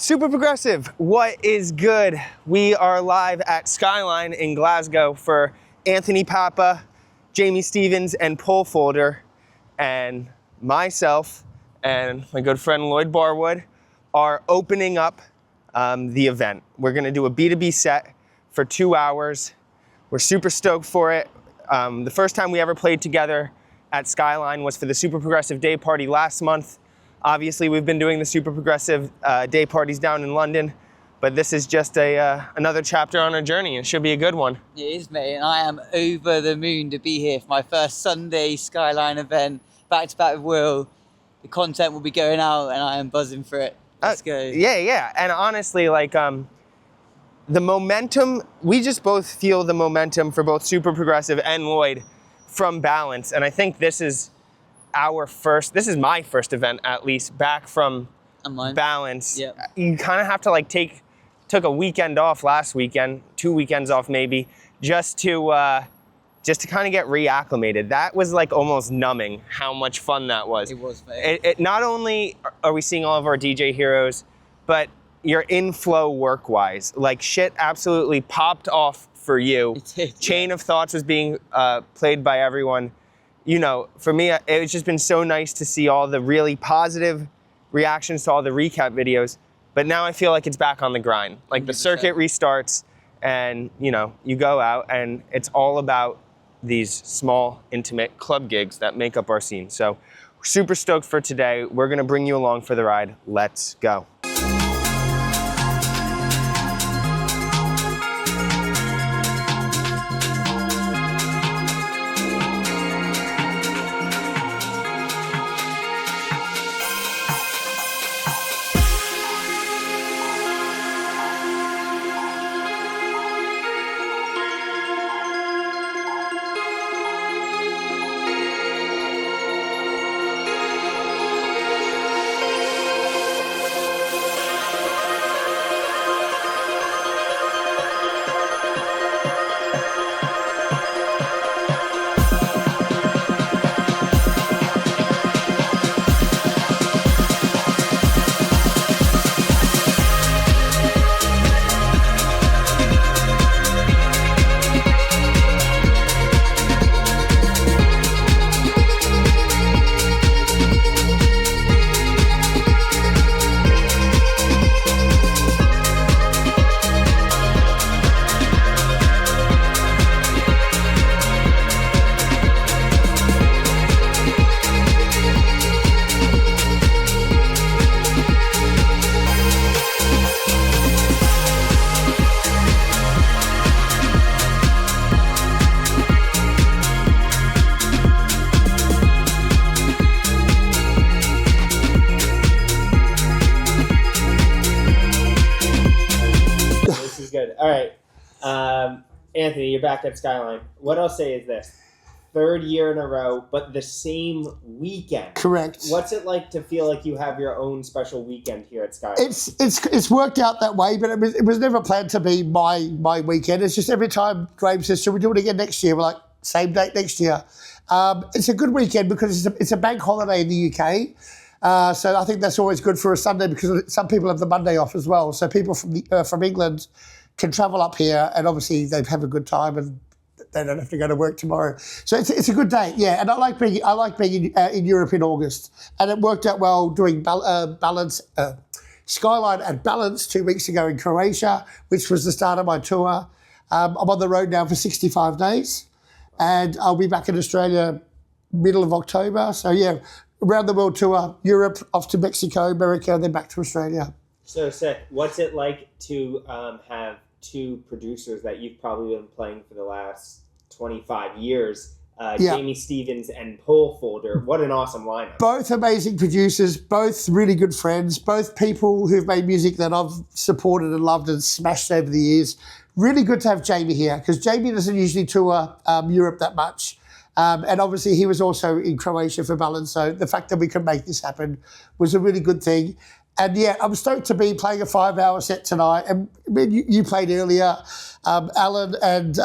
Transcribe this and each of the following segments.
Super Progressive, what is good? We are live at Skyline in Glasgow for Anthony Pappa, Jamie Stevens, and Pole Folder, and myself and my good friend Lloyd Barwood are opening up the event. We're gonna do a B2B set for 2 hours. We're super stoked for it. The first time we ever played together at Skyline was for the Super Progressive Day Party last month. Obviously, we've been doing the Super Progressive day parties down in London, but this is just another chapter on our journey. It should be a good one. It is, mate, and I am over the moon to be here for my first Sunday Skyline event, back to back with Will. The content will be going out, and I am buzzing for it. Let's go. Yeah. And honestly, like, the momentum, we just both feel the momentum for both Super Progressive and Lloyd from Balance, and I think this is my first event, at least, back from Balance. Yep. You kind of have to took a weekend off last weekend, 2 weekends off maybe, just to kind of get reacclimated. That was like almost numbing how much fun that was. It was, mate. It not only are we seeing all of our DJ heroes, but you're in flow work-wise. Like, shit absolutely popped off for you. It did, Chain of Thoughts was being played by everyone. You know, for me, it's just been so nice to see all the really positive reactions to all the recap videos. But now I feel like it's back on the grind. Like, 100%. The circuit restarts and, you know, you go out and it's all about these small, intimate club gigs that make up our scene. So we're super stoked for today. We're gonna bring you along for the ride. Let's go. All right, Anthony, you're back at Skyline. What I'll say is this: third year in a row, but the same weekend. Correct. What's it like to feel like you have your own special weekend here at Skyline? It's worked out that way, but it was never planned to be my weekend. It's just every time Graham says, "Should we do it again next year?" We're like, "Same date next year." It's a good weekend because it's a bank holiday in the UK. So I think that's always good for a Sunday because some people have the Monday off as well. So people from England can travel up here and obviously they have a good time and they don't have to go to work tomorrow. So it's a good day, yeah. And I like being in Europe in August, and it worked out well doing Skyline at Balance 2 weeks ago in Croatia, which was the start of my tour. I'm on the road now for 65 days, and I'll be back in Australia middle of October. So yeah, around the world tour, Europe, off to Mexico, America, then back to Australia. So sick. What's it like to have two producers that you've probably been playing for the last 25 years, Jamie Stevens and Pole Folder? What an awesome lineup. Both amazing producers, both really good friends, both people who've made music that I've supported and loved and smashed over the years. Really good to have Jamie here because Jamie doesn't usually tour Europe that much. And obviously he was also in Croatia for Balance, so the fact that we could make this happen was a really good thing. And yeah, I'm stoked to be playing a 5-hour set tonight. And you played earlier, Alan and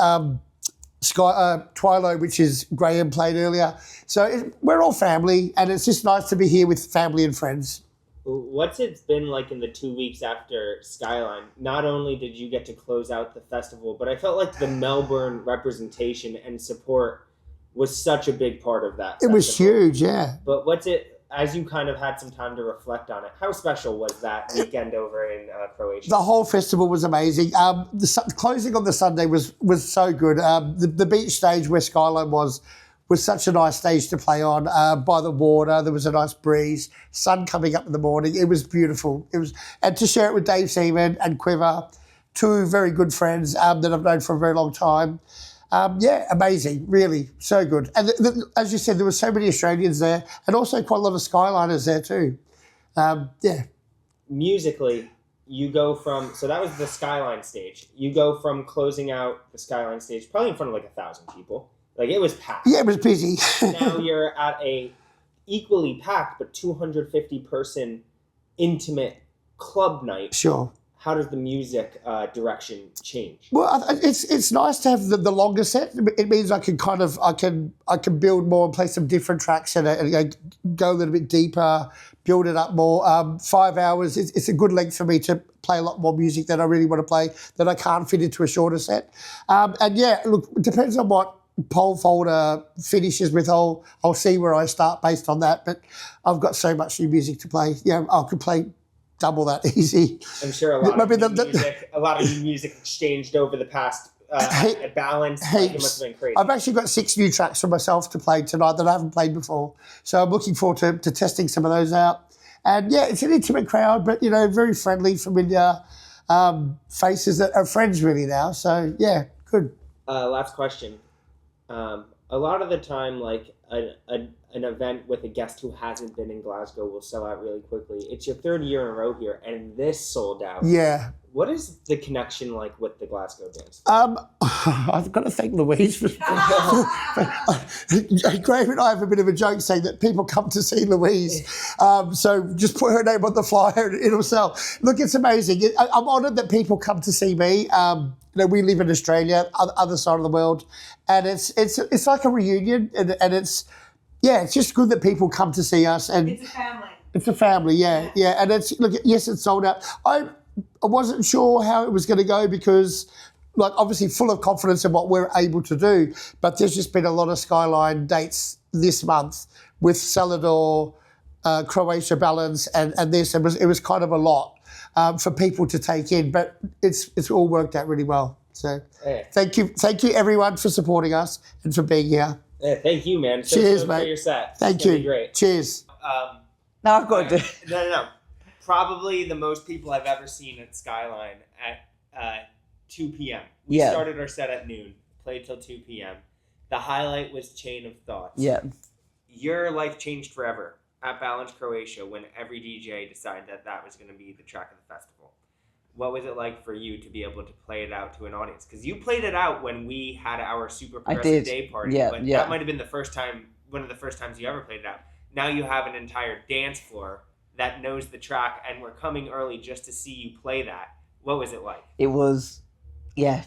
Twilo, which is Graham, played earlier. So we're all family, and it's just nice to be here with family and friends. What's it been like in the 2 weeks after Skyline? Not only did you get to close out the festival, but I felt like the Melbourne representation and support was such a big part of that. It was huge, yeah. But what's it, as you kind of had some time to reflect on it, how special was that weekend over in Croatia? The whole festival was amazing. The closing on the Sunday was so good. The beach stage where Skyline was such a nice stage to play on, by the water. There was a nice breeze, sun coming up in the morning. It was beautiful. And to share it with Dave Seaman and Quiver, two very good friends that I've known for a very long time. Amazing, really, so good. And as you said, there were so many Australians there, and also quite a lot of Skyliners there too. Musically, you go from, so that was the Skyline stage. You go from closing out the Skyline stage, probably in front of like 1,000 people. Like, it was packed. Yeah, it was busy. Now you're at a equally packed but 250-person intimate club night. Sure. How does the music direction change? Well, it's nice to have the longer set. It means I can build more and play some different tracks and go a little bit deeper, build it up more. 5 hours, it's a good length for me to play a lot more music that I really want to play that I can't fit into a shorter set. Look, it depends on what pole folder finishes with. I'll see where I start based on that. But I've got so much new music to play. Yeah, I could play double that easy. I'm sure a lot of new music exchanged over the past at Balance. Like, it must have been crazy. I've actually got 6 new tracks for myself to play tonight that I haven't played before. So I'm looking forward to testing some of those out. And yeah, it's an intimate crowd, but very friendly, familiar faces that are friends really now. So yeah, good. Last question. A lot of the time, like an event with a guest who hasn't been in Glasgow will sell out really quickly. It's your 3rd year in a row here, and this sold out. Yeah. What is the connection like with the Glasgow dance? I've got to thank Louise. Graham and I have a bit of a joke saying that people come to see Louise. So just put her name on the flyer and it'll sell. Look, it's amazing. I'm honoured that people come to see me. We live in Australia, other side of the world, and it's like a reunion, and it's just good that people come to see us. And it's a family. It's a family, yeah. And it's sold out. I wasn't sure how it was going to go because, like, obviously full of confidence in what we're able to do, but there's just been a lot of Skyline dates this month with Salador, Croatia Balance, and this. It was kind of a lot for people to take in, but it's all worked out really well. So thank you everyone for supporting us and for being here. Yeah, thank you, man. Cheers, mate. For your set. Thank you. Great. Cheers. Now I've got to do. No. Probably the most people I've ever seen at Skyline at 2 p.m. We started our set at noon, played till 2 p.m. The highlight was Chain of Thoughts. Yeah. Your life changed forever at Balance Croatia when every DJ decided that was going to be the track of the festival. What was it like for you to be able to play it out to an audience? Because you played it out when we had our Super Progressive Day party. But that might have been one of the first times you ever played it out. Now you have an entire dance floor that knows the track, and we're coming early just to see you play that. What was it like? It was,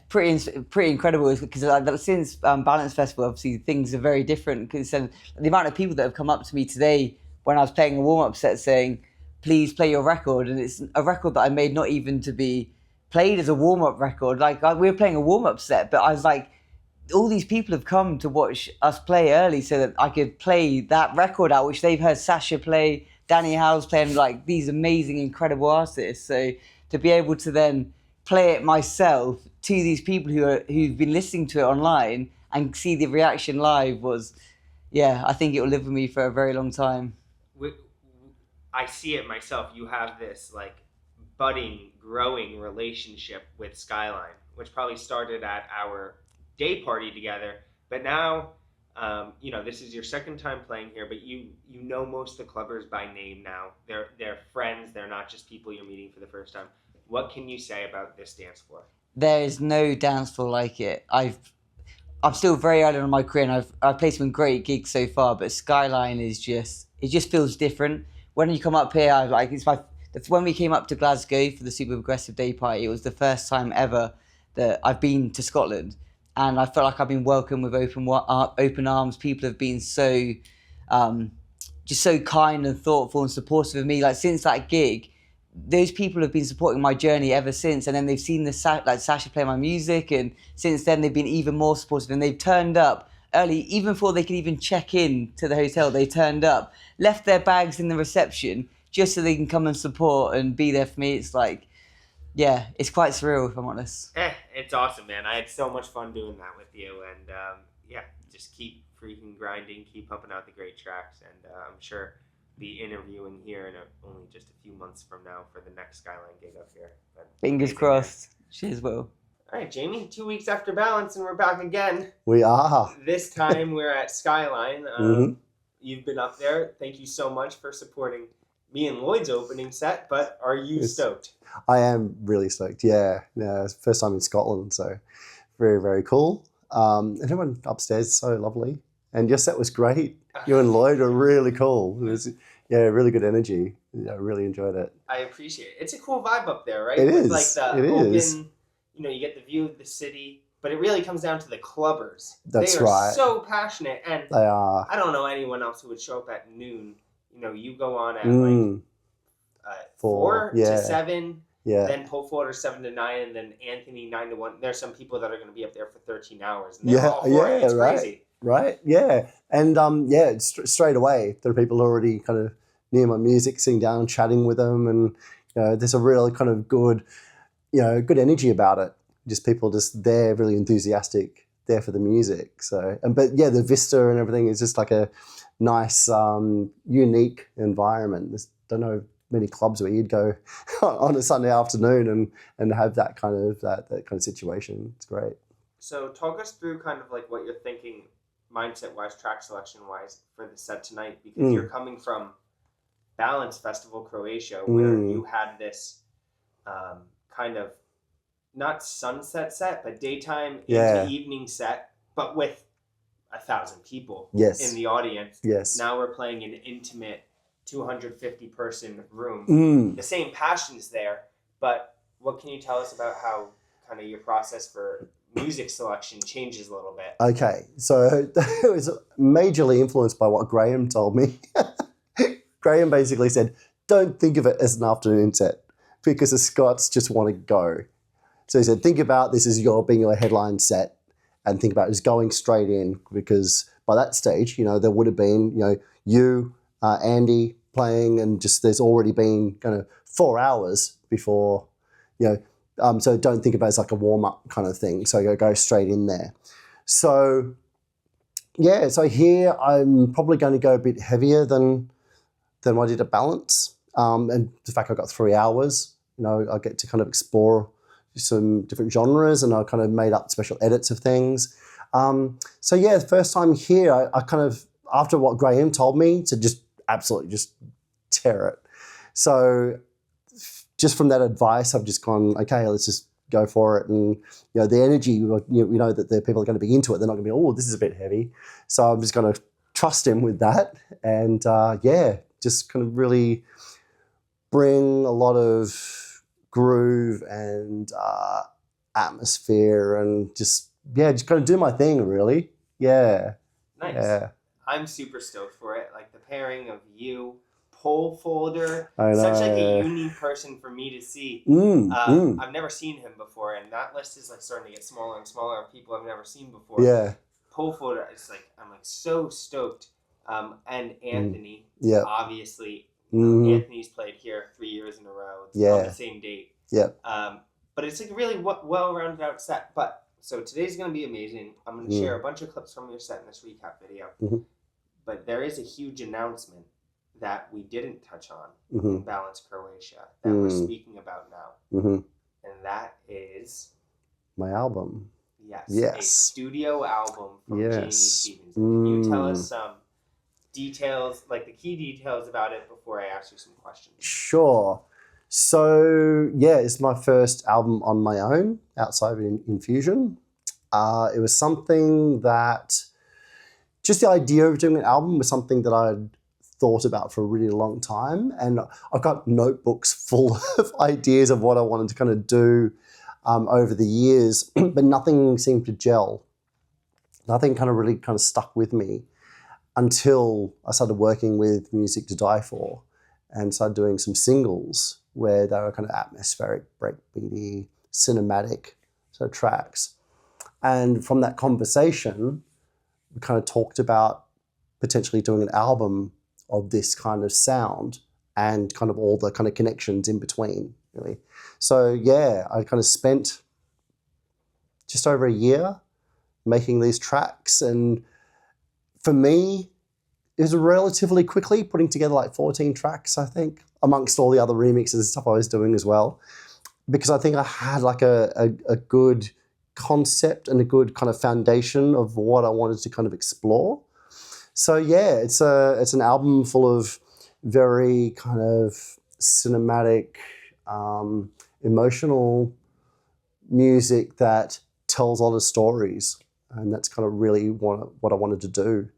pretty incredible. Because since Balance Festival, obviously things are very different. Because the amount of people that have come up to me today when I was playing a warm-up set saying, please play your record. And it's a record that I made not even to be played as a warm-up record. Like, we were playing a warm-up set, but I was like, all these people have come to watch us play early so that I could play that record out, which they've heard Sasha play, Danny Howell's playing, like, these amazing, incredible artists. So to be able to then play it myself to these people who've been listening to it online and see the reaction live was, I think it will live with me for a very long time. I see it myself. You have this, like, budding, growing relationship with Skyline, which probably started at our day party together, but now this is your second time playing here, but you know most of the clubbers by name now. They're friends. They're not just people you're meeting for the first time. What can you say about this dance floor? There is no dance floor like it. I'm still very early in my career, and I've played some great gigs so far, but Skyline is it just feels different. When you come up here, when we came up to Glasgow for the Super Progressive Day party, it was the first time ever that I've been to Scotland. And I felt like I've been welcomed with open arms. People have been so just so kind and thoughtful and supportive of me. Like since that gig, those people have been supporting my journey ever since. And then they've seen Sasha play my music, and since then they've been even more supportive, and they've turned up early, even before they could even check in to the hotel. They turned up, left their bags in the reception just so they can come and support and be there for me. It's like, yeah, it's quite surreal if I'm honest. It's awesome, man. I had so much fun doing that with you, and yeah, just keep freaking grinding, keep pumping out the great tracks, and I'm sure be interviewing here in only just a few months from now for the next Skyline gig up here. But Fingers crossed. Cheers, Will. All right, Jamie, 2 weeks after Balance, and we're back again. We are. This time we're at Skyline. You've been up there. Thank you so much for supporting me and Lloyd's opening set, but are you stoked? I am really stoked, yeah. It's the first time in Scotland, so very, very cool. And everyone upstairs is so lovely. And your set was great. You and Lloyd were really cool. It was, really good energy. I really enjoyed it. I appreciate it. It's a cool vibe up there, right? It With is. Like the It open, is. you get the view of the city, but it really comes down to the clubbers. That's they are right. so passionate, and They are. I don't know anyone else who would show up at noon. You go on at like 4 yeah. to 7. Yeah. Then Pole Folder 7 to 9, and then Anthony 9 to 1. There's some people that are going to be up there for 13 hours. And they're all for it. It's right. crazy. Right, yeah. And straight away, there are people already kind of near my music, sitting down, chatting with them, and there's a real kind of good, good energy about it. Just people just there, really enthusiastic, there for the music. So, but the vista and everything is just like a nice, unique environment. Don't know many clubs where you'd go on a Sunday afternoon and have that kind of situation. It's great. So talk us through kind of like what you're thinking mindset-wise, track selection-wise for the set tonight, because you're coming from Balance Festival Croatia, where you had this kind of not sunset set, but daytime into evening set, but with 1,000 people in the audience. Yes. Now we're playing an intimate 250-person room. The same passion's there, but what can you tell us about how kind of your process for music selection changes a little bit? Okay, so it was majorly influenced by what Graham told me. Graham basically said, don't think of it as an afternoon set because the Scots just want to go. So he said, think about this as being your headline set and think about just going straight in, because by that stage, there would have been, you, Andy playing, and just there's already been kind of 4 hours before, so don't think about it as like a warm-up kind of thing. So go straight in there. So, so here I'm probably going to go a bit heavier than what I did at Balance. And the fact I've got 3 hours, I get to kind of explore some different genres, and I kind of made up special edits of things. The first time here, I kind of, after what Graham told me, to just absolutely just tear it. So just from that advice, I've just gone, okay, let's just go for it. And, the energy, that the people are going to be into it. They're not going to be, oh, this is a bit heavy. So I'm just going to trust him with that. And, just kind of really bring a lot of groove and atmosphere and just kind of do my thing, really. Yeah. Nice. Yeah. I'm super stoked for it. Like the pairing of you, Pole Folder, I know. such like a unique person for me to see. I've never seen him before, and that list is like starting to get smaller and smaller of people I've never seen before. Yeah. Pole Folder, I'm like so stoked. And Anthony, obviously, Anthony's played here 3 years in a row. It's on the same date. Yeah. But it's like a really well-rounded out set. But so today's going to be amazing. I'm going to share a bunch of clips from your set in this recap video. But there is a huge announcement that we didn't touch on in Balance Croatia that we're speaking about now. And that is my album. Yes. A studio album from Jamie Stevens. Can you tell us some details, like the key details about it before I ask you some questions? Sure. So, it's my first album on my own outside of Infusion. It was something that, just the idea of doing an album was something that I'd thought about for a really long time. And I've got notebooks full of ideas of what I wanted to kind of do over the years, but nothing seemed to gel. Nothing kind of really stuck with me until I started working with Music to Die For and started doing some singles where they were kind of atmospheric, breakbeaty, cinematic sort of tracks. And from that conversation, we kind of talked about potentially doing an album of this kind of sound and kind of all the kind of connections in between, really. So yeah, I kind of spent just over a year making these tracks, and for me, it was relatively quickly putting together like 14 tracks, I think, amongst all the other remixes and stuff I was doing as well, because I think I had like a good concept and a good kind of foundation of what I wanted to kind of explore. So yeah, it's an album full of very kind of cinematic, emotional music that tells a lot of stories, and that's kind of really what I wanted to do,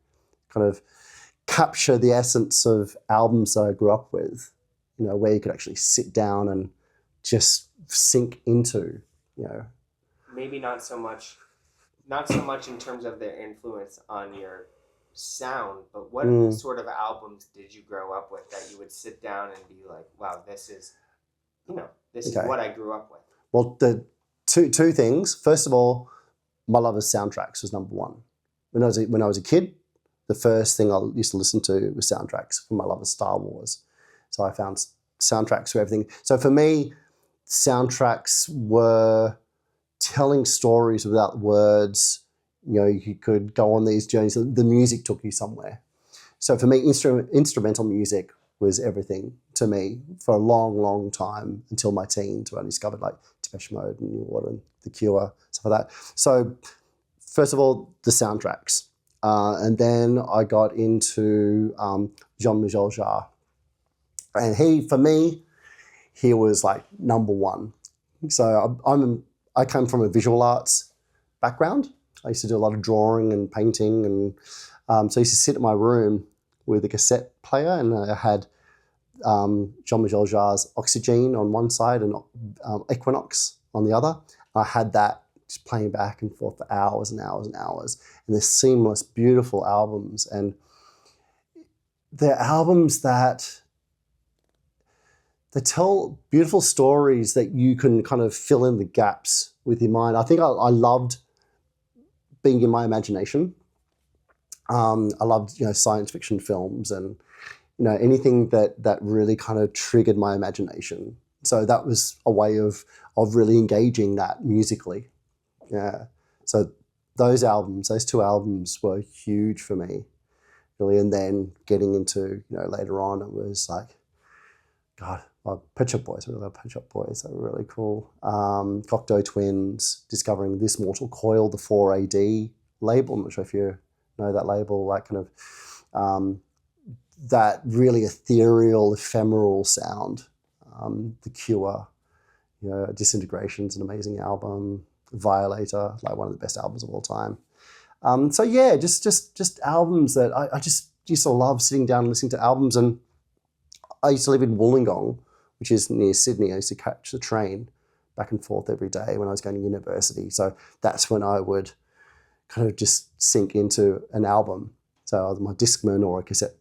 kind of capture the essence of albums that I grew up with, you know, where you could actually sit down and just sink into, you know. Maybe not so much in terms of their influence on your sound, but what sort of albums did you grow up with that you would sit down and be like, wow, this is what I grew up with? Well, the two things. First of all, my love of soundtracks was number one. When I was a kid, the first thing I used to listen to was soundtracks from my love of Star Wars. So I found soundtracks for everything. So for me, soundtracks were telling stories without words. You know, you could go on these journeys. The music took you somewhere. So for me, instrumental music was everything to me for a long, long time until my teens, when I discovered like Depeche Mode and New Order and The Cure, stuff like that. So first of all, the soundtracks. And then I got into Jean-Michel Jarre. And for me, he was like number one. So I come from a visual arts background. I used to do a lot of drawing and painting, and so I used to sit in my room with a cassette player, and I had Jean-Michel Jarre's Oxygen on one side and Equinox on the other. I had that just playing back and forth for hours and hours and hours, and they're seamless, beautiful albums, and they're albums that they tell beautiful stories that you can kind of fill in the gaps with your mind. I think I loved being in my imagination. I loved, you know, science fiction films and, you know, anything that really kind of triggered my imagination. So that was a way of really engaging that musically. Yeah. So those two albums were huge for me, really. And then getting into, you know, later on, it was like, God, Pet Shop Boys. I really love Pet Shop Boys. They were really cool. Cocteau Twins, discovering This Mortal Coil, the 4AD label. I'm not sure if you know that label, like kind of that really ethereal, ephemeral sound. The Cure, you know, Disintegration's an amazing album. Violator, like one of the best albums of all time. So yeah, just albums that I just used to love sitting down and listening to albums. And I used to live in Wollongong, which is near Sydney. I used to catch the train back and forth every day when I was going to university. So that's when I would kind of just sink into an album. So either my Discman or a cassette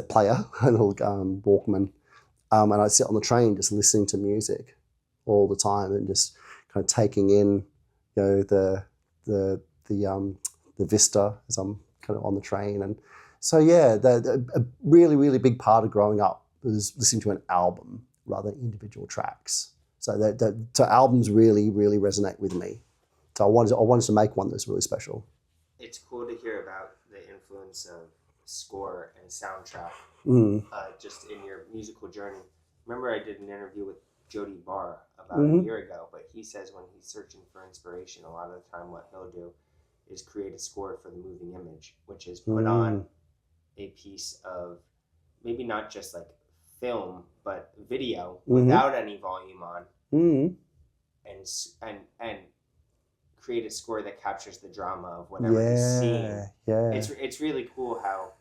player, a little Walkman. And I'd sit on the train just listening to music all the time and just kind of taking in, you know, the vista as I'm kind of on the train. And so yeah, a really, really big part of growing up was listening to an album rather than individual tracks. So so albums really, really resonate with me. So I wanted to make one that's really special. It's cool to hear about the influence of score and soundtrack just in your musical journey. Remember, I did an interview with Jody Barr about a year ago, but he says when he's searching for inspiration, a lot of the time what he'll do is create a score for the moving image, which is put on a piece of maybe not just like film, but video without any volume on, and create a score that captures the drama of whatever he's seeing. Yeah. It's really cool how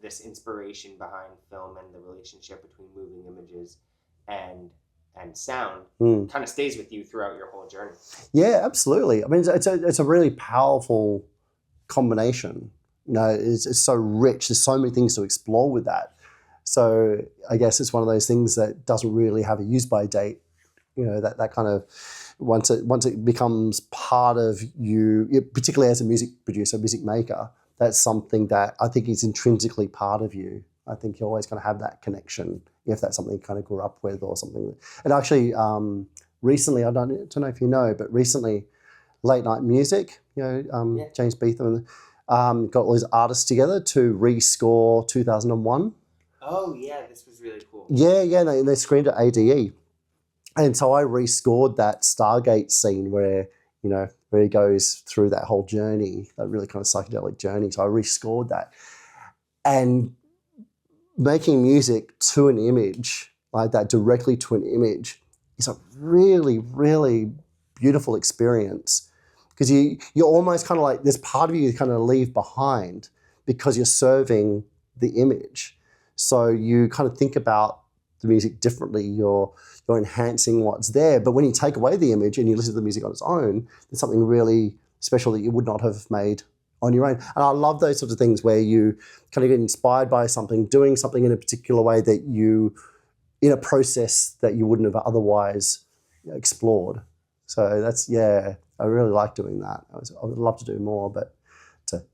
this inspiration behind film and the relationship between moving images and sound kind of stays with you throughout your whole journey. Yeah, absolutely. I mean, it's a really powerful combination You know, it's so rich. There's so many things to explore with that. So I guess it's one of those things that doesn't really have a use-by date. You know, that kind of once it becomes part of you, particularly as a music producer, music maker, that's something that I think is intrinsically part of you. I think you're always going to have that connection if that's something you kind of grew up with or something. And actually, recently, I don't know if you know, but recently, late night music, you know, James Beetham got all these artists together to rescore 2001. Oh yeah, this was really cool. Yeah, they screened at ADE. And so I rescored that Stargate scene where he goes through that whole journey, that really kind of psychedelic journey. So I rescored that. And making music to an image, like that, directly to an image, is a really, really beautiful experience. Because you're almost kind of like, there's part of you kind of leave behind because you're serving the image. So you kind of think about the music differently. You're enhancing what's there. But when you take away the image and you listen to the music on its own, there's something really special that you would not have made on your own. And I love those sorts of things where you kind of get inspired by something, doing something in a particular way that you, in a process that you wouldn't have otherwise explored. So that's, I really like doing that. I would love to do more, but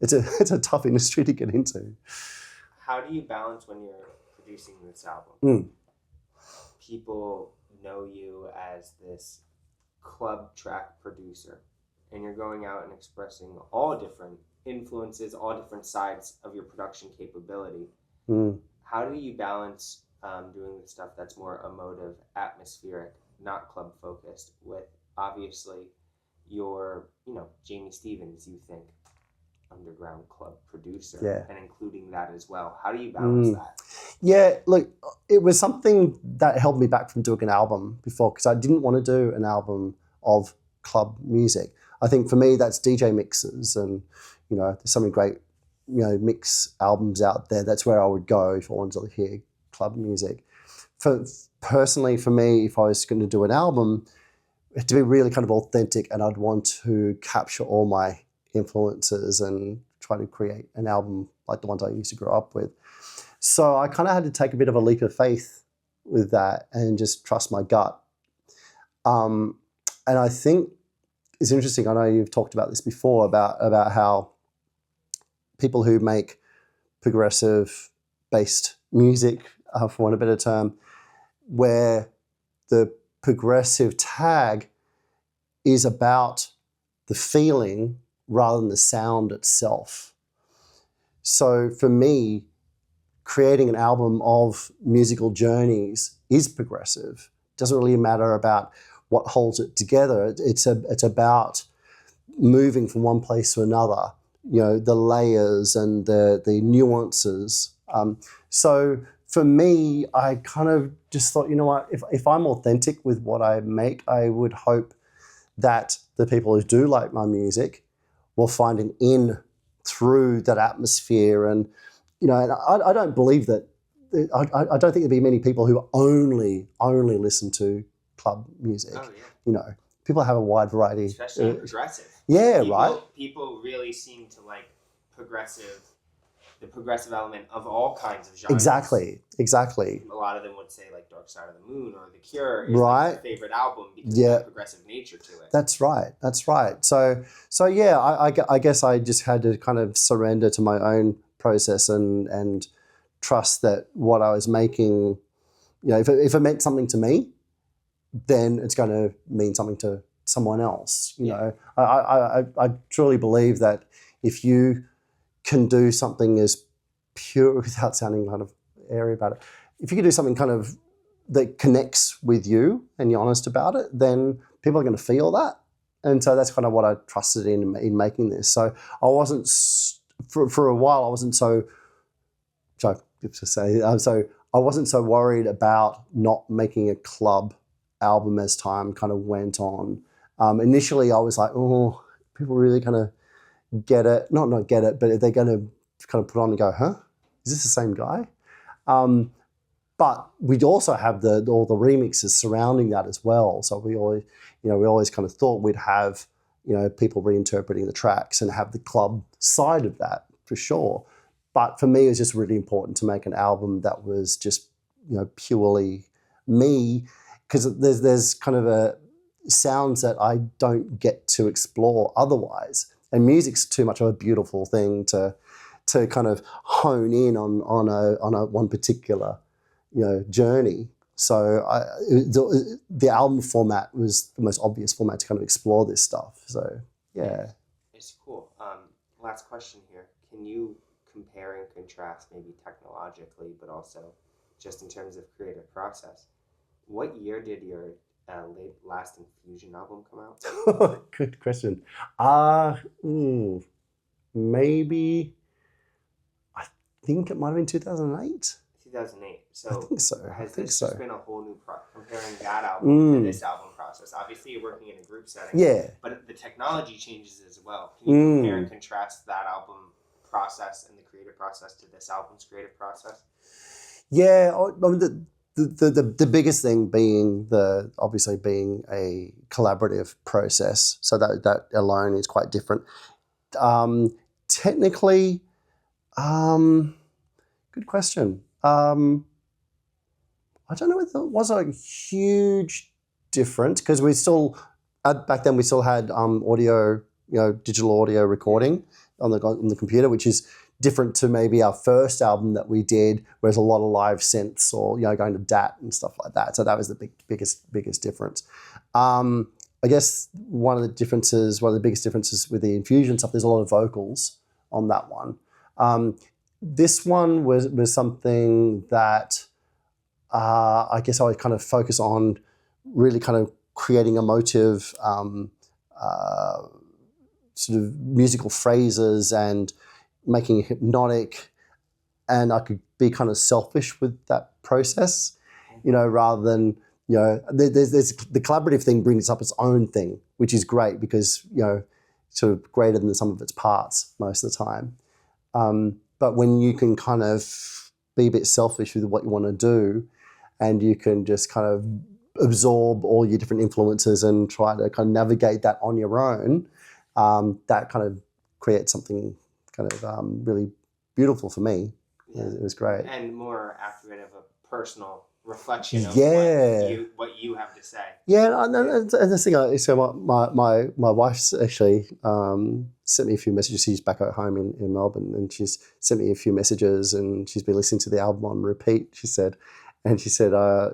it's a tough industry to get into. How do you balance when you're producing this album? People know you as this club track producer, and you're going out and expressing all different influences, all different sides of your production capability. How do you balance doing the stuff that's more emotive, atmospheric, not club focused, with obviously your, Jamie Stevens, you think, underground club producer, and including that as well? How do you balance that? Yeah, look, it was something that held me back from doing an album before, because I didn't want to do an album of club music. I think for me that's DJ mixes, and there's so many great mix albums out there. That's where I would go if I wanted to hear club music. Personally, for me, if I was going to do an album, it had to be really kind of authentic, and I'd want to capture all my influences and try to create an album like the ones I used to grow up with. So I kind of had to take a bit of a leap of faith with that and just trust my gut. And I think it's interesting, I know you've talked about this before, about how people who make progressive-based music, for want of a better term, where the progressive tag is about the feeling rather than the sound itself. So for me, creating an album of musical journeys is progressive. It doesn't really matter about what holds it together. It's about moving from one place to another, the layers and the nuances. So for me, I kind of just thought, what, if I'm authentic with what I make, I would hope that the people who do like my music will find an in through that atmosphere. And, and I don't believe that, I don't think there'd be many people who only listen to club music. Oh, yeah. People have a wide variety. Especially in progressive. Yeah, right. People really seem to like the progressive element of all kinds of genres. Exactly. A lot of them would say like Dark Side of the Moon or The Cure is right. like their favorite album because of the progressive nature to it. That's right. So yeah, I guess I just had to kind of surrender to my own process and trust that what I was making, if it meant something to me, then it's going to mean something to someone else. I truly believe that if you can do something as pure, without sounding kind of airy about it, if you can do something kind of that connects with you and you're honest about it, then people are going to feel that. And so that's kind of what I trusted in making this. So I wasn't, for a while, I wasn't so I wasn't so worried about not making a club album as time kind of went on. Initially, I was like, oh, people really kind of get it, not get it, but they're going to kind of put on and go, huh? Is this the same guy? But we'd also have all the remixes surrounding that as well. So we always kind of thought we'd have, people reinterpreting the tracks and have the club side of that. for sure. But for me, it was just really important to make an album that was just, purely me, because there's kind of a sounds that I don't get to explore otherwise. And music's too much of a beautiful thing to kind of hone in on a one particular, journey. So the album format was the most obvious format to kind of explore this stuff. So yeah. It's cool. Last question here. Can you compare and contrast, maybe technologically, but also just in terms of creative process? What year did your last Infusion album come out? Good question. Maybe, I think it might have been 2008. 2008. So I think so. has I think this so. just been a whole new comparing that album to this album process? Obviously, you're working in a group setting. Yeah. But the technology changes as well. Can you compare and contrast that album process and the creative process to this album's creative process? Yeah. I mean, the biggest thing being obviously being a collaborative process. So that alone is quite different. Technically, good question. I don't know if there was a huge difference, because we still, back then we still had audio, digital audio recording on the computer, which is different to maybe our first album that we did, where there's a lot of live synths or, going to DAT and stuff like that. So that was the biggest difference. I guess one of the biggest differences with the Infusion stuff, there's a lot of vocals on that one. This one was something that I guess I would kind of focus on really kind of creating emotive sort of musical phrases and making it hypnotic, and I could be kind of selfish with that process, rather than, there's the collaborative thing brings up its own thing, which is great because, sort of greater than the sum of its parts most of the time. But when you can kind of be a bit selfish with what you want to do, and you can just kind of absorb all your different influences and try to kind of navigate that on your own, that kind of creates something kind of really beautiful for me. Yeah. It was great. And more accurate of a personal reflection of what you have to say. Yeah, and the thing, so my wife's actually sent me a few messages. She's back at home in Melbourne, and she's sent me a few messages, and she's been listening to the album on repeat, she said. And she said, I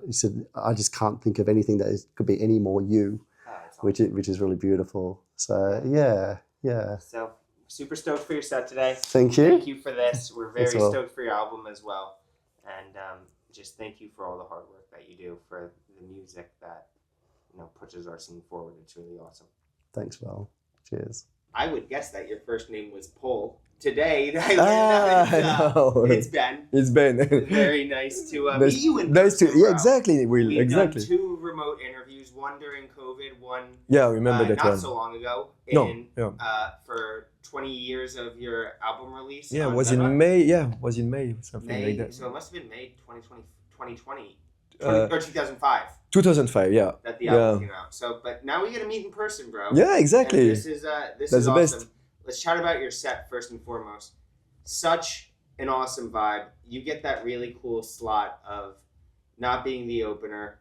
just can't think of anything that could be any more you, which is really beautiful. So, yeah. So, super stoked for your set today. Thank you. Thank you for this. We're very stoked for your album as well. And just thank you for all the hard work that you do for the music that, pushes our scene forward. It's really awesome. Thanks, Val. Cheers. I would guess that your first name was Paul. Today, I learned it's Ben. It's Ben. Very nice to meet you in nice person, to, exactly. We've done 2 remote interviews, one during COVID, one I remember that not one. so long ago. For 20 years of your album release. Yeah, it was in May. Yeah, it was in May, something like that. So it must have been May 2020 or 2005. 2005, yeah. That the album came out. So, but now we get to meet in person, bro. Yeah, exactly. And this is That's awesome. the best. Let's chat about your set first and foremost. Such an awesome vibe. You get that really cool slot of not being the opener,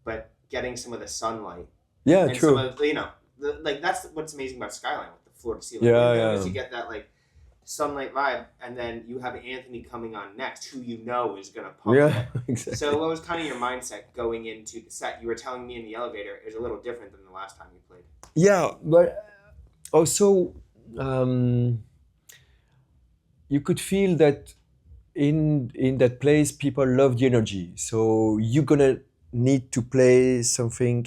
but getting some of the sunlight. Yeah, and true. Some of, that's what's amazing about Skyline with the floor to ceiling. Yeah. You get that sunlight vibe, and then you have Anthony coming on next, who is gonna pump it. Exactly. So what was kind of your mindset going into the set? You were telling me in the elevator it was a little different than the last time you played. Yeah, but also you could feel that in that place people love the energy. So you're gonna need to play something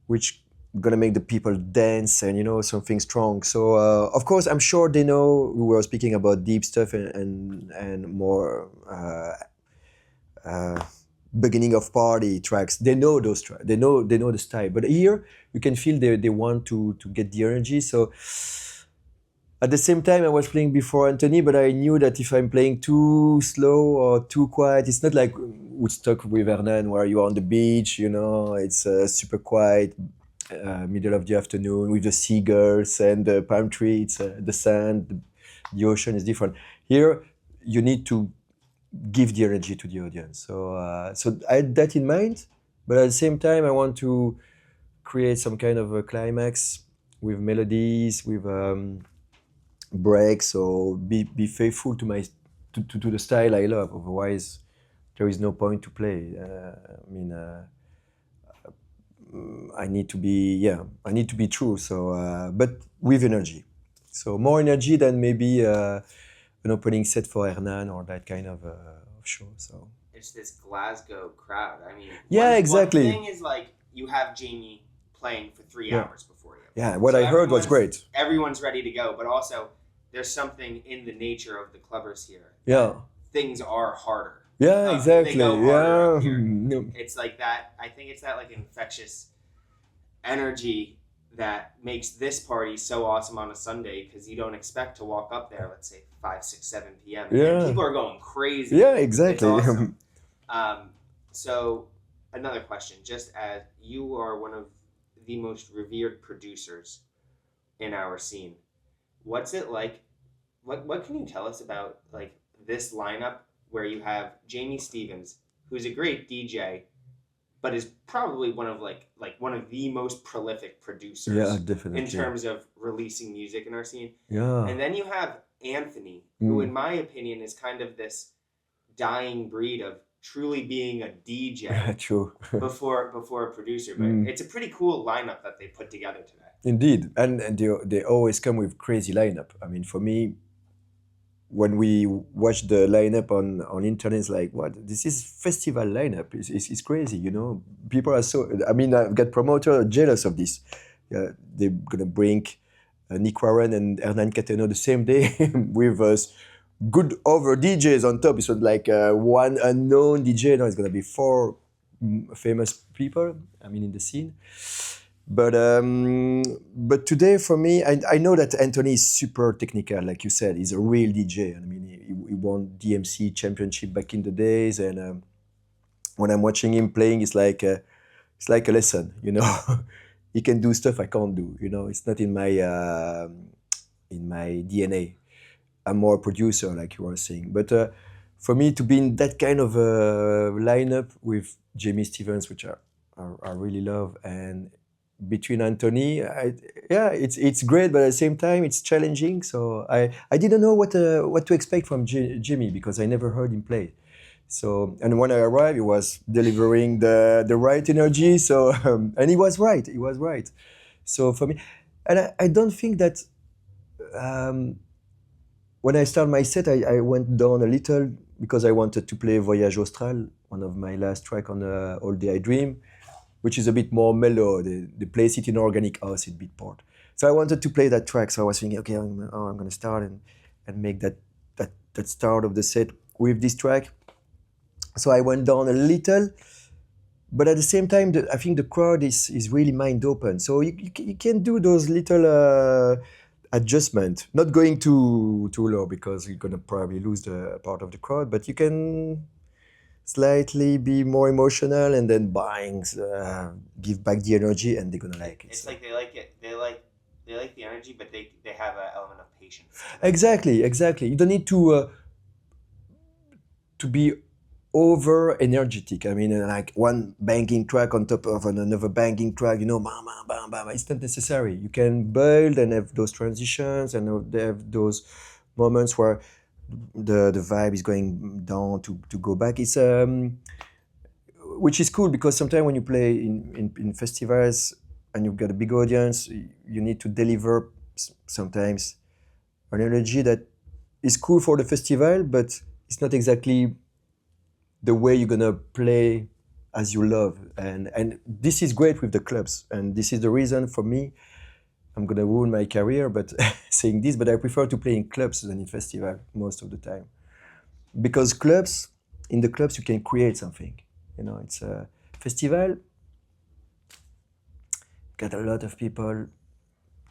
which gonna make the people dance and something strong. So of course I'm sure they know we were speaking about deep stuff and more beginning of party tracks. They know those tracks. They know the style. But here you can feel they want to get the energy. So at the same time I was playing before Anthony, but I knew that if I'm playing too slow or too quiet, it's not like Woodstock with Hernan where you're on the beach, it's super quiet. Middle of the afternoon with the seagulls and the palm tree, it's the sand, the ocean is different. Here, you need to give the energy to the audience. So I had that in mind, but at the same time, I want to create some kind of a climax with melodies, with breaks, or be faithful to my to the style I love. Otherwise, there is no point to play. I need to be true. So, but with energy. So more energy than maybe an opening set for Hernan or that kind of show. So It's this Glasgow crowd. I mean, Yeah, exactly. One thing is like you have Jamie playing for 3 hours before you. yeah, what I heard was great. Everyone's ready to go, but also there's something in the nature of the clubbers here. Yeah. Things are harder. Yeah, exactly. They go harder Yeah. up here. No. It's like that. I think it's that like infectious energy that makes this party so awesome on a Sunday because you don't expect to walk up there, let's say 5, 6, 7 p.m. And Yeah. people are going crazy. Yeah, exactly. It's awesome. So another question, just as you are one of the most revered producers in our scene, what's it like? What can you tell us about like this lineup where you have Jamie Stevens, who's a great DJ, but is probably one of one of the most prolific producers Yeah, definitely. in terms of releasing music in our scene. Yeah. And then you have Anthony, who in my opinion is kind of this dying breed of truly being a DJ True. before a producer. But it's a pretty cool lineup that they put together today. Indeed, and they always come with crazy lineup. I mean, for me, when we watch the lineup on internet, it's like, what? This is festival lineup. It's crazy, you know. People are so. I mean, I've got promoters jealous of this. They're gonna bring Nick Warren and Hernan Cateno the same day with us. Good over DJs on top. It's not like one unknown DJ. No, it's gonna be 4 famous people. I mean, in the scene. But today for me, I know that Anthony is super technical, like you said. He's a real DJ. I mean, he won DMC championship back in the days, and when I'm watching him playing, it's like a lesson, you know. He can do stuff I can't do, you know. It's not in my DNA. I'm more a producer, like you were saying. But for me to be in that kind of lineup with Jamie Stevens, which I really love, and between Anthony, it's great, but at the same time it's challenging. So I didn't know what to expect from Jimmy because I never heard him play. So and when I arrived, he was delivering the right energy. So and he was right. He was right. So for me, and I don't think that when I started my set, I went down a little because I wanted to play Voyage Austral, one of my last track on All Day I Dream, which is a bit more mellow. They place it in organic house in beatport. So I wanted to play that track. So I was thinking, okay, I'm going to start and make that start of the set with this track. So I went down a little, but at the same time, I think the crowd is really mind open. So you can do those little adjustments, not going too low because you're going to probably lose the part of the crowd, but you can slightly be more emotional and then give back the energy, and they're gonna like it. It's like they like it. They like the energy, but they have an element of patience. Exactly. You don't need to be over energetic. I mean, like one banging track on top of another banging track. You know, bam, bam, bam, bam. It's not necessary. You can build and have those transitions and have those moments where the vibe is going down to go back. It's which is cool because sometimes when you play in festivals and you've got a big audience, you need to deliver sometimes an energy that is cool for the festival, but it's not exactly the way you're gonna play as you love. And this is great with the clubs, and this is the reason for me. I'm gonna ruin my career, but saying this, but I prefer to play in clubs than in festival most of the time, because in the clubs you can create something. You know, it's a festival. Got a lot of people,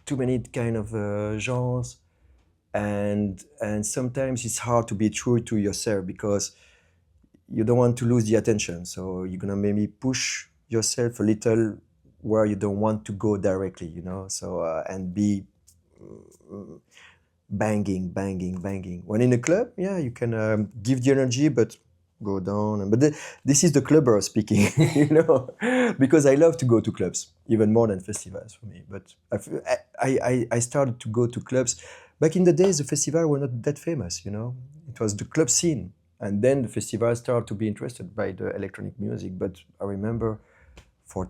too many kind of genres, and sometimes it's hard to be true to yourself because you don't want to lose the attention. So you're gonna maybe push yourself a little where you don't want to go directly, you know. So and be banging, banging, banging. When in a club, yeah, you can give the energy, but go down. But this is the clubber speaking, you know, because I love to go to clubs even more than festivals for me. But I started to go to clubs. Back in the days, the festivals were not that famous, you know. It was the club scene. And then the festivals started to be interested by the electronic music. But I remember for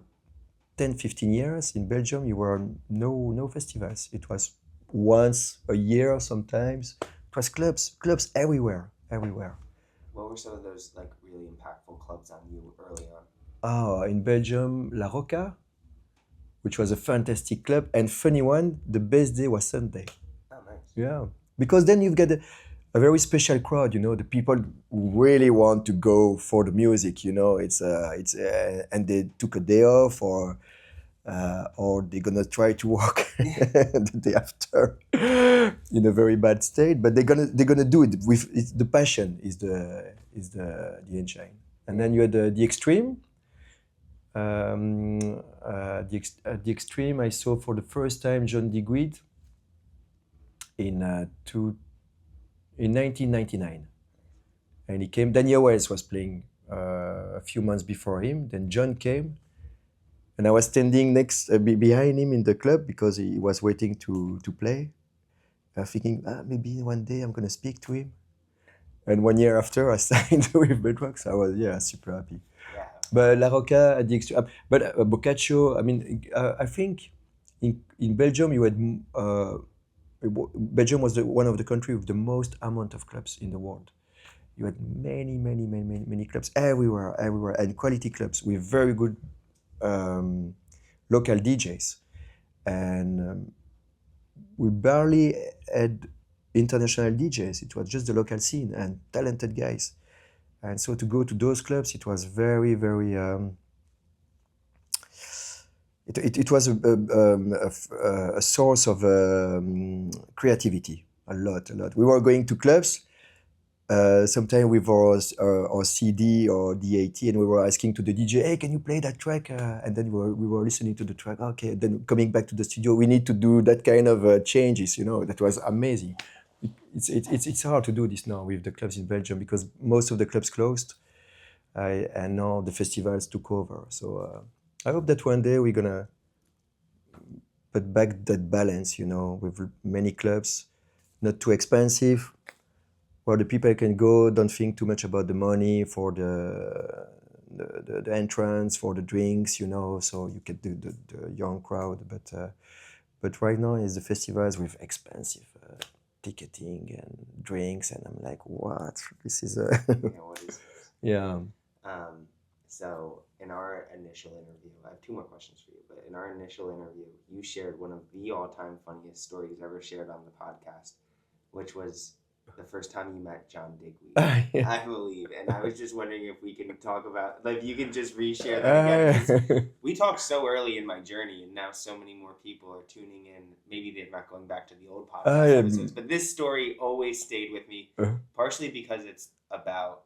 10, 15 years in Belgium, you were no festivals. It was once a year sometimes. It was clubs everywhere. What were some of those like really impactful clubs on you early on? Oh, in Belgium, La Roca, which was a fantastic club. And funny one, the best day was Sunday. Oh, nice. Yeah, because then you've got a very special crowd. You know, the people who really want to go for the music. You know, and they took a day off, or they're gonna try to work the day after in a very bad state. But they're gonna do it with the passion is the engine. And then you had the extreme. The extreme I saw for the first time John Digweed in 1999, and he came. Daniel Wells was playing a few months before him. Then John came, and I was standing behind him in the club because he was waiting to play, thinking maybe one day I'm gonna speak to him. And 1 year after, I signed with Bedrocks. I was super happy. Yeah. But La Roca at the extreme, but Boccaccio. I mean, I think in Belgium you had. Belgium was one of the countries with the most amount of clubs in the world. You had many clubs everywhere, and quality clubs with very good local DJs. And we barely had international DJs. It was just the local scene and talented guys. And so to go to those clubs, it was very. It was a source of creativity, a lot. We were going to clubs, sometimes with our CD or DAT, and we were asking to the DJ, hey, can you play that track? And then we were listening to the track. Okay, then coming back to the studio, we need to do that kind of changes, you know. That was amazing. It's hard to do this now with the clubs in Belgium because most of the clubs closed, and now the festivals took over. So I hope that one day we're gonna put back that balance, you know, with many clubs, not too expensive, where the people can go, don't think too much about the money for the entrance, for the drinks, you know, so you get the young crowd. But right now is the festivals with expensive ticketing and drinks, and I'm like, what? This is a Yeah, what is this? yeah. So in our initial interview, I have two more questions for you, but in our initial interview, you shared one of the all-time funniest stories ever shared on the podcast, which was the first time you met John Digweed, Yeah. I believe. And I was just wondering if we can talk about, like, you can just reshare that again. 'Cause we talked so early in my journey, and now so many more people are tuning in. Maybe they're not going back to the old podcast episodes, but this story always stayed with me, partially because it's about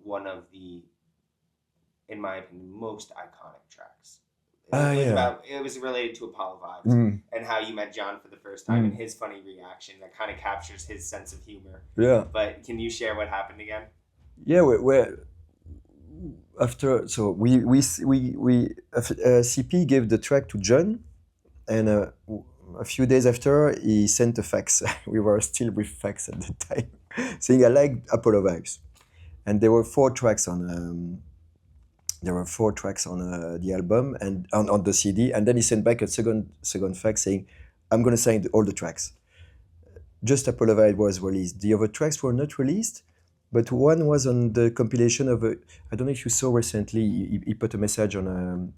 one of the, in my opinion, most iconic tracks. It was related to Apollo Vibes and how you met John for the first time and his funny reaction that kind of captures his sense of humor. Yeah. But can you share what happened again? Yeah, after, so CP gave the track to John, and a few days after he sent a fax. We were still with fax at the time, saying I like Apollo Vibes, and there were 4 tracks on. There were 4 tracks on the album and on the CD, and then he sent back a second fax saying, "I'm gonna sign all the tracks." Just Apollo Vibe was released. The other tracks were not released, but one was on the compilation of I don't know if you saw recently. He put a message on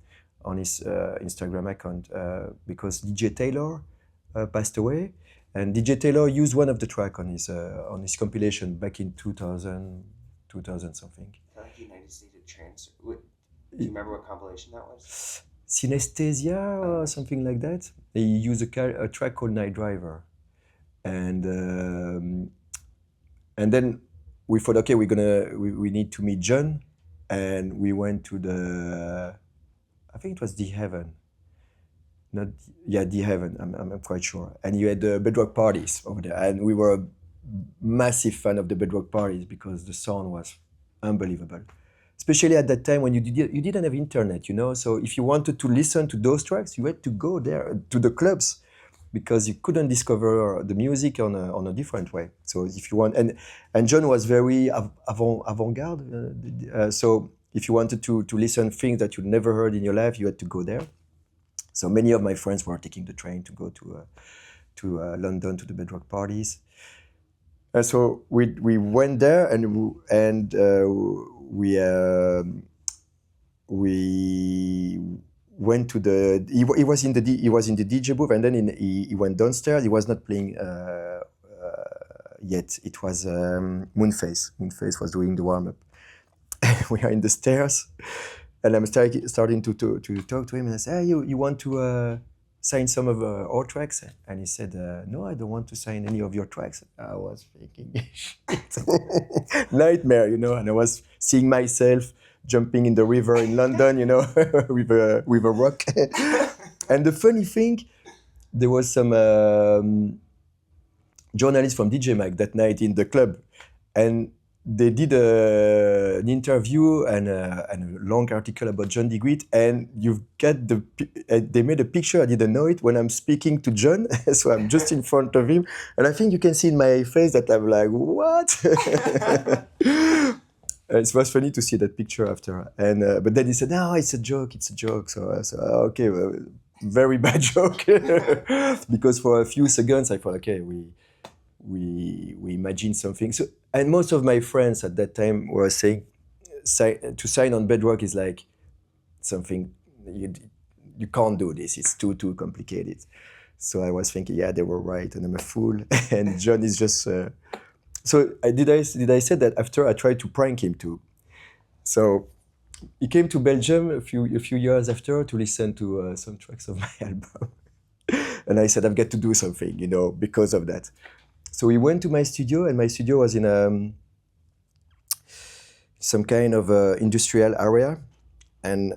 his Instagram account because DJ Taylor passed away, and DJ Taylor used one of the track on his compilation back in 2000 something. I feel like United States of Trance. Do you remember what compilation that was? Synesthesia or something like that. He used a track called Night Driver, and then we thought, okay, we need to meet John, and we went to I think it was The Heaven, not yeah, the Heaven. I'm quite sure. And you had the bedrock parties over there, and we were a massive fan of the bedrock parties because the sound was unbelievable. Especially at that time when you didn't have internet, you know. So if you wanted to listen to those tracks, you had to go there to the clubs because you couldn't discover the music on a different way. So if you want, and John was very avant-garde. So if you wanted to listen things that you'd never heard in your life, you had to go there. So many of my friends were taking the train to go to London to the bedrock parties. So we went there and we went to the. He was in the DJ booth, and then he went downstairs. He was not playing yet. It was Moonface. Moonface was doing the warm up. We are in the stairs, and I'm starting to talk to him, and I say, "Hey, you want to sign some of our tracks?" And he said, "No, I don't want to sign any of your tracks." I was thinking, shit, nightmare, you know. And I was seeing myself jumping in the river in London, you know, with a rock. And the funny thing, there was some journalists from DJ Mag that night in the club, and they did an interview and a long article about John DeGuit, and you've got they made a picture, I didn't know it, when I'm speaking to John, so I'm just in front of him, and I think you can see in my face that I'm like, what? It was funny to see that picture after, and but then he said, no, it's a joke. So I said, okay, well, very bad joke, because for a few seconds I thought, okay, we imagined something. So, and most of my friends at that time were saying, to sign on bedrock is like something you can't do this. It's too complicated. So I was thinking, yeah, they were right, and I'm a fool. And John is just. So did I say that after I tried to prank him too? So he came to Belgium a few years after to listen to some tracks of my album, and I said, I've got to do something, you know, because of that. So we went to my studio, and my studio was in some kind of industrial area, and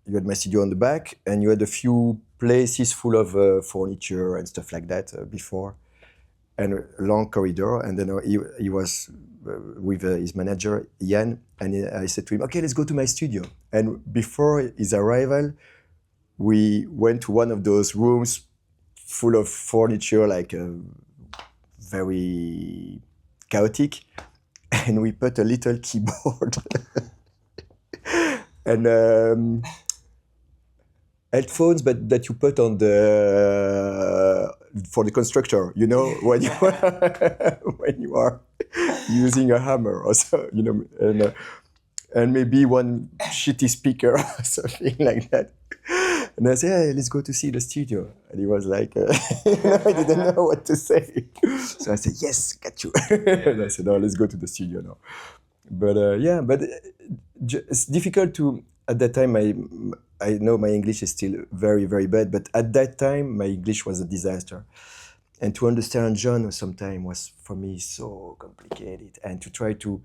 you had my studio on the back, and you had a few places full of furniture and stuff like that before, and a long corridor. And then he was with his manager, Ian, and I said to him, okay, let's go to my studio. And before his arrival, we went to one of those rooms full of furniture, like very chaotic, and we put a little keyboard and headphones, but that you put on the for the constructor, you know, when you are using a hammer or so, you know, and maybe one shitty speaker or something like that. And I said, hey, let's go to see the studio. And he was like, I didn't know what to say. So I said, yes, got you. And I said, no, let's go to the studio now. But yeah, but it's difficult to, at that time, I know my English is still very, very bad, but at that time, my English was a disaster. And to understand John sometimes was, for me, so complicated. And to try to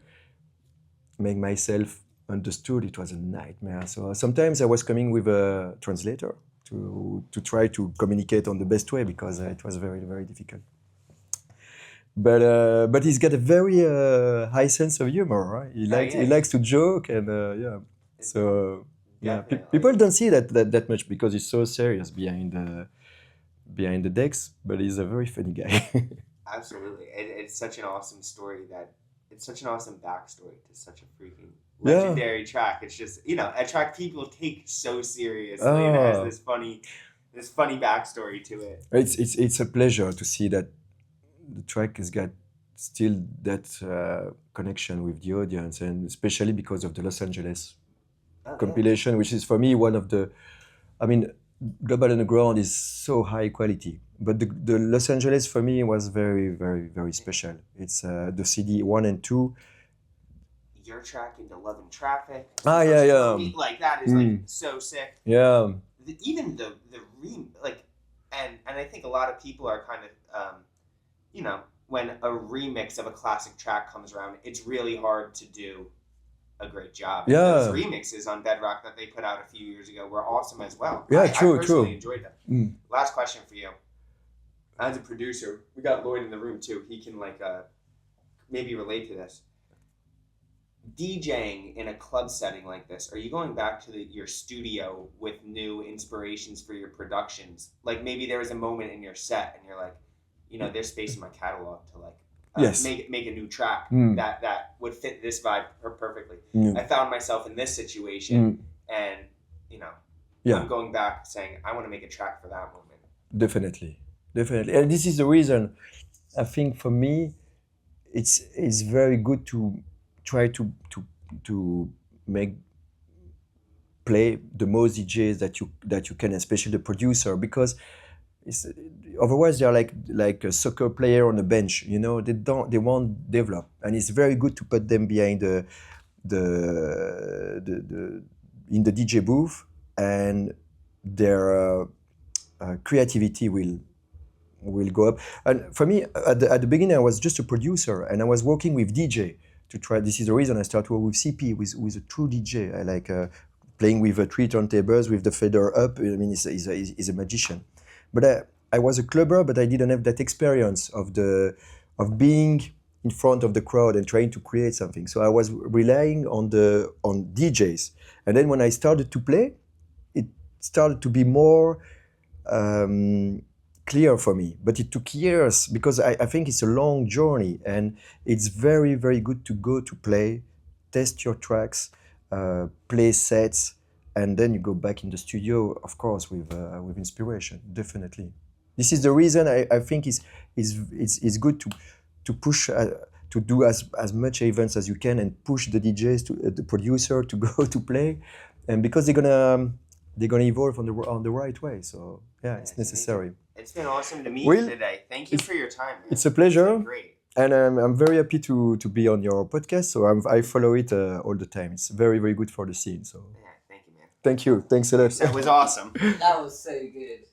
make myself understood, it was a nightmare. So sometimes I was coming with a translator to try to communicate on the best way, because it was very, very difficult. But he's got a very high sense of humor, right? He likes to joke, and yeah. So yeah, people don't see that much because he's so serious behind the decks, but he's a very funny guy. Absolutely, it's such an awesome story it's such an awesome backstory to such a freaking legendary track. It's just, you know, a track people take so seriously, and it has this funny backstory to it. It's a pleasure to see that the track has got still that connection with the audience, and especially because of the Los Angeles compilation, which is for me one of the, I mean, Global Underground is so high quality, but the Los Angeles for me was very, very, very special. It's the CD 1 and 2. Your track into Love and Traffic. Yeah. Like that is like so sick. Yeah. Even the like, and I think a lot of people are kind of, you know, when a remix of a classic track comes around, it's really hard to do a great job. Yeah. Those remixes on Bedrock that they put out a few years ago were awesome as well. Yeah, I true. personally enjoyed them. Mm. Last question for you. As a producer, we got Lloyd in the room too. He can maybe relate to this. DJing in a club setting like this, are you going back to your studio with new inspirations for your productions? Like maybe there was a moment in your set and you're like, there's space in my catalog to Yes. make a new track that would fit this vibe perfectly. I found myself in this situation and, I'm going back saying, I want to make a track for that moment. Definitely. And this is the reason I think for me, it's very good to try to make play the most DJs that you can, especially the producer, because otherwise they are like a soccer player on a bench. They won't develop, and it's very good to put them behind in the DJ booth, and their creativity will go up. And for me, at the beginning, I was just a producer, and I was working with DJ to try. This is the reason I started working with CP, with a true DJ. I like playing with 3 turntables with the fader up. I mean, he's a magician. But I was a clubber, but I didn't have that experience of being in front of the crowd and trying to create something. So I was relying on DJs. And then when I started to play, it started to be more clear for me. But it took years because I think it's a long journey, and it's very, very good to go to play, test your tracks, play sets, and then you go back in the studio, of course, with inspiration, definitely. This is the reason I think it's good to push, to do as much events as you can and push the DJs, the producer to go to play, and because they're gonna evolve on the right way. So yeah, it's necessary. It's been awesome to meet you today. Thank you for your time, man. It's a pleasure. It's been great. And I'm very happy to be on your podcast. So I follow it all the time. It's very, very good for the scene. So Yeah, thank you, man. thank you. Thanks a lot. That was awesome. That was so good.